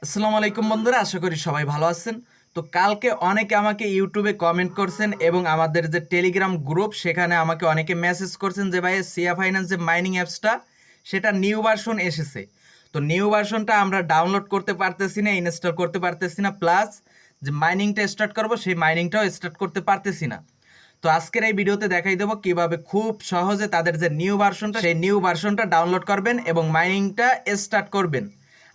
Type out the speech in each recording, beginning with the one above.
আসসালামু আলাইকুম বন্ধুরা, আশা করি সবাই ভালো আছেন। তো কালকে অনেকে আমাকে ইউটিউবে কমেন্ট করছেন এবং আমাদের যে টেলিগ্রাম গ্রুপ সেখানে আমাকে অনেকে মেসেজ করছেন যে ভাই সিয়া ফাইন্যান্স যে মাইনিং অ্যাপসটা সেটা নিউ ভার্সন এসেছে। তো নিউ ভার্সনটা আমরা ডাউনলোড করতে পারতেছি না, ইনস্টল করতে পারতেছি না, প্লাস যে মাইনিংটা স্টার্ট করব সেই মাইনিংটাও স্টার্ট করতে পারতেছি না। তো আজকের এই ভিডিওতে দেখাই দেবো কিভাবে খুব সহজে তাদের যে নিউ ভার্সনটা সেই নিউ ভার্সনটা ডাউনলোড করবেন এবং মাইনিংটা স্টার্ট করবেন।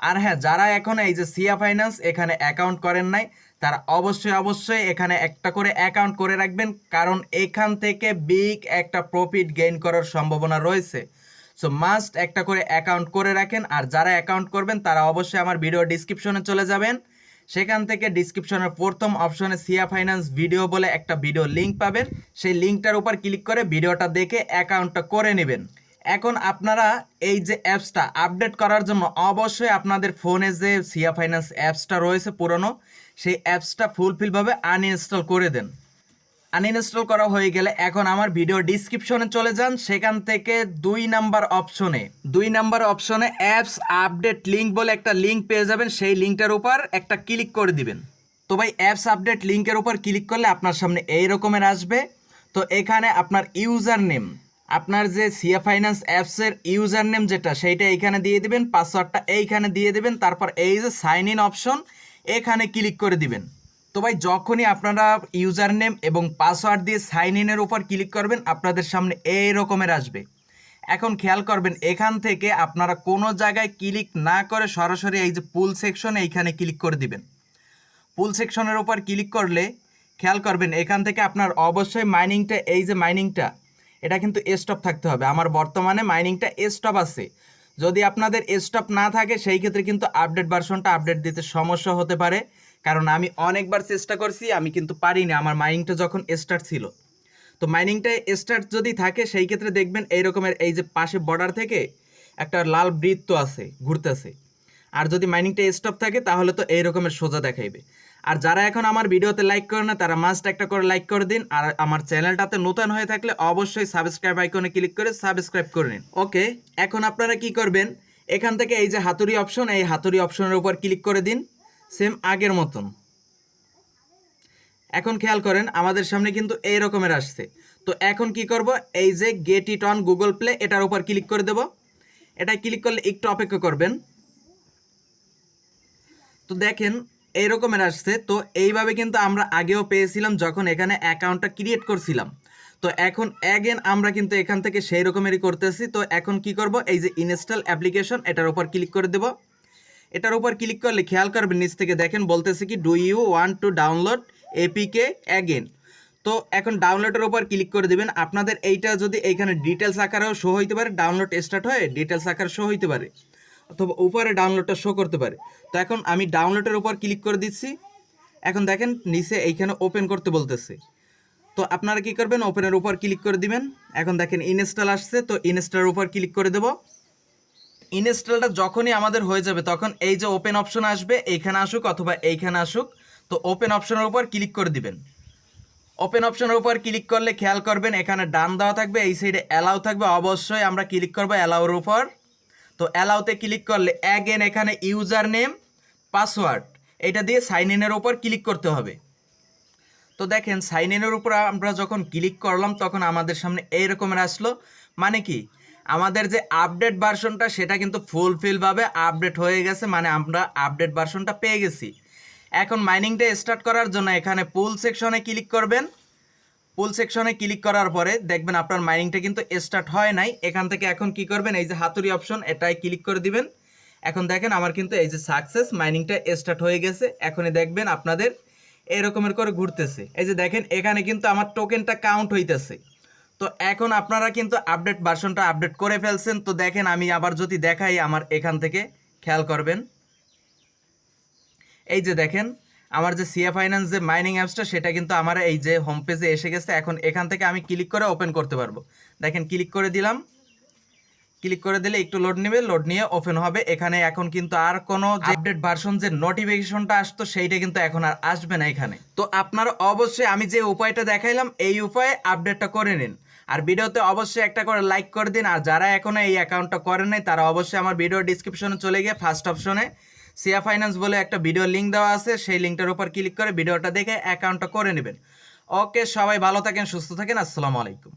আর হ্যাঁ, যারা এখন এই যে সিয়া ফাইন্যান্স এখানে অ্যাকাউন্ট করেন নাই তারা অবশ্যই এখানে একটা করে অ্যাকাউন্ট করে রাখবেন, কারণ এখান থেকে বিগ একটা প্রফিট গেইন করার সম্ভাবনা রয়েছে। সো মাস্ট একটা করে অ্যাকাউন্ট করে রাখেন। আর যারা অ্যাকাউন্ট করবেন তারা অবশ্যই আমার ভিডিও ডিসক্রিপশনে চলে যাবেন, সেখান থেকে ডিসক্রিপশনের প্রথম অপশনে সিয়া ফাইন্যান্স ভিডিও বলে একটা ভিডিও লিঙ্ক পাবেন। সেই লিঙ্কটার উপর ক্লিক করে ভিডিওটা দেখে অ্যাকাউন্টটা করে নেবেন। এখন আপনারা এই যে অ্যাপসটা আপডেট করার জন্য অবশ্যই আপনাদের ফোনে যে সিয়া ফাইন্যান্স অ্যাপসটা রয়েছে পুরনো, সেই অ্যাপসটা ফুলফিলভাবে আনইনস্টল করে দেন। আনইনস্টল করা হয়ে গেলে এখন আমার ভিডিও ডিসক্রিপশনে চলে যান, সেখান থেকে দুই নাম্বার অপশনে অ্যাপস আপডেট লিঙ্ক বলে একটা লিঙ্ক পেয়ে যাবেন। সেই লিঙ্কটার উপর একটা ক্লিক করে দিবেন। তো ভাই অ্যাপস আপডেট লিঙ্কের উপর ক্লিক করলে আপনার সামনে এই রকমের আসবে। তো এখানে আপনার ইউজার নেম, আপনার যে সিয়া ফাইন্যান্স অ্যাপসের ইউজার নেম যেটা সেইটা এইখানে দিয়ে দিবেন, পাসওয়ার্ডটা এইখানে দিয়ে দিবেন, তারপর এই যে সাইন ইন অপশন এখানে ক্লিক করে দিবেন। তো ভাই যখনই আপনারা ইউজার নেম এবং পাসওয়ার্ড দিয়ে সাইন ইনের উপর ক্লিক করবেন আপনাদের সামনে এই রকমের আসবে। এখন খেয়াল করবেন এখান থেকে আপনারা কোনো জায়গায় ক্লিক না করে সরাসরি এই যে পুল সেকশনে এইখানে ক্লিক করে দিবেন। পুল সেকশনের উপর ক্লিক করলে খেয়াল করবেন এখান থেকে আপনার অবশ্যই মাইনিংটা, এই যে মাইনিংটা এটা কিন্তু স্টপ থাকতে হবে। আমার বর্তমানে মাইনিংটা স্টপ আছে। যদি আপনাদের স্টপ না থাকে সেই ক্ষেত্রে কিন্তু আপডেট ভার্সনটা আপডেট দিতে সমস্যা হতে পারে, কারণ আমি অনেকবার চেষ্টা করছি, আমি কিন্তু পারিনি আমার মাইনিংটা যখন স্টার্ট ছিল। তো মাইনিংটা স্টার্ট যদি থাকে সেই ক্ষেত্রে দেখবেন এই রকমের এই যে পাশে বর্ডার থেকে একটা লাল বৃত্ত আছে ঘুরতেছে। আর যদি মাইনিংটা স্টপ থাকে তাহলে তো এই রকমের সোজা দেখাইবে। আর যারা এখন আমার ভিডিওতে লাইক করে না তারা মাস্ট একটা করে লাইক করে দিন। আর আমার চ্যানেলটাতে নতুন হয়ে থাকলে অবশ্যই সাবস্ক্রাইব আইকনে ক্লিক করে সাবস্ক্রাইব করে নিন। ওকে, এখন আপনারা কি করবেন, এখান থেকে এই যে হাতুড়ি অপশন, এই হাতুড়ি অপশনের উপর ক্লিক করে দিন সেম আগের মতন। এখন খেয়াল করেন আমাদের সামনে কিন্তু এই রকমের আসছে। তো এখন কি করব, এই যে get it on Google play এটার উপর ক্লিক করে দেব। এটা ক্লিক করলে একটু অপেক্ষা করবেন। তো দেখেন এই রকমের আসছে। তো এইভাবে কিন্তু আমরা আগেও পেয়েছিলাম যখন এখানে অ্যাকাউন্টটা ক্রিয়েট করছিলাম। তো এখন অ্যাগেন আমরা কিন্তু এখান থেকে সেই রকমেরই করতেছি। তো এখন কি করব, এই যে ইনস্টল অ্যাপ্লিকেশন এটার উপর ক্লিক করে দেব। এটার উপর ক্লিক করলে খেয়াল করবেন নিচ থেকে দেখেন বলতেছে কি do you want to download APK again. তো এখন ডাউনলোডের উপর ক্লিক করে দেবেন। আপনাদের এইটা যদি এইখানে ডিটেলস আকারেও শো হইতে পারে, ডাউনলোড স্টার্ট হয়ে ডিটেলস আকারে শো হইতে পারে, অথবা উপরে ডাউনলোডটা শো করতে পারে। তো এখন আমি ডাউনলোডের উপর ক্লিক করে দিচ্ছি। এখন দেখেন নিচে এইখানে ওপেন করতে বলতেছে। তো আপনারা কি করবেন, ওপেনের উপর ক্লিক করে দিবেন। এখন দেখেন ইনস্টল আসছে, তো ইনস্টলের উপর ক্লিক করে দেব। ইনস্টলটা যখনই আমাদের হয়ে যাবে তখন এই যে ওপেন অপশন আসবে, এইখানে আসুক অথবা এইখানে আসুক, তো ওপেন অপশনের উপর ক্লিক করে দিবেন। ওপেন অপশনের উপর ক্লিক করলে খেয়াল করবেন এখানে ডান দেওয়া থাকবে, এই সাইডে অ্যালাউ থাকবে, অবশ্যই আমরা ক্লিক করবো অ্যালাউর উপর। তো অ্যালাউতে ক্লিক করলে অ্যাগেন এখানে ইউজার নেম পাসওয়ার্ড এটা দিয়ে সাইন ইনের উপর ক্লিক করতে হবে। তো দেখেন সাইন ইনের উপর আমরা যখন ক্লিক করলাম তখন আমাদের সামনে এই রকমের আসলো। মানে কি, আমাদের যে আপডেট ভার্সনটা সেটা কিন্তু ফুলফিলভাবে আপডেট হয়ে গেছে, মানে আমরা আপডেট ভার্সনটা পেয়ে গেছি। এখন মাইনিংটা স্টার্ট করার জন্য এখানে পুল সেকশনে ক্লিক করবেন। পুল সেকশনে ক্লিক করার পরে দেখবেন আপনার মাইনিংটা কিন্তু স্টার্ট হয় নাই। এখান থেকে এখন কি করবেন, এই যে হাতুড়ি অপশন এটাই ক্লিক করে দিবেন। এখন দেখেন আমার কিন্তু এই যে সাকসেস মাইনিংটা স্টার্ট হয়ে গেছে। এখনই দেখবেন আপনাদের এরকমের করে ঘুরতেছে। এই যে দেখেন এখানে কিন্তু আমার টোকেনটা কাউন্ট হইতেছে। তো এখন আপনারা কিন্তু আপডেট ভার্সনটা আপডেট করে ফেলছেন। তো দেখেন আমি আবার যদি দেখাই আমার এখান থেকে খেয়াল করবেন, এই যে দেখেন আমার যে সিয়া ফাইন্যান্স যে মাইনিং অ্যাপসটা সেটা কিন্তু আমার এই যে হোম পেজে এসে গেছে। এখন এখান থেকে আমি ক্লিক করে ওপেন করতে পারবো। দেখেন ক্লিক করে দিলাম। ক্লিক করে দিলে একটু লোড নেবে, লোড নিয়ে ওপেন হবে। এখানে এখন কিন্তু আর কোনো আপডেট ভার্সন যে নোটিফিকেশনটা আসতো সেইটা কিন্তু এখন আর আসবে না এখানে। তো আপনারা অবশ্যই আমি যে উপায়টা দেখাইলাম এই উপায়ে আপডেটটা করে নিন। আর ভিডিওতে অবশ্যই একটা করে লাইক করে দিন। আর যারা এখনো এই অ্যাকাউন্টটা করেন নাই তারা অবশ্যই আমার ভিডিও ডিসক্রিপশনে চলে গিয়ে ফার্স্ট অপশনে সিয়া ফাইন্যান্স বলে একটা ভিডিও লিঙ্ক দেওয়া আছে, সেই লিঙ্কটার উপর ক্লিক করে ভিডিওটা দেখে অ্যাকাউন্টটা করে নেবেন। ওকে, সবাই ভালো থাকেন, সুস্থ থাকেন, আসসালামু আলাইকুম।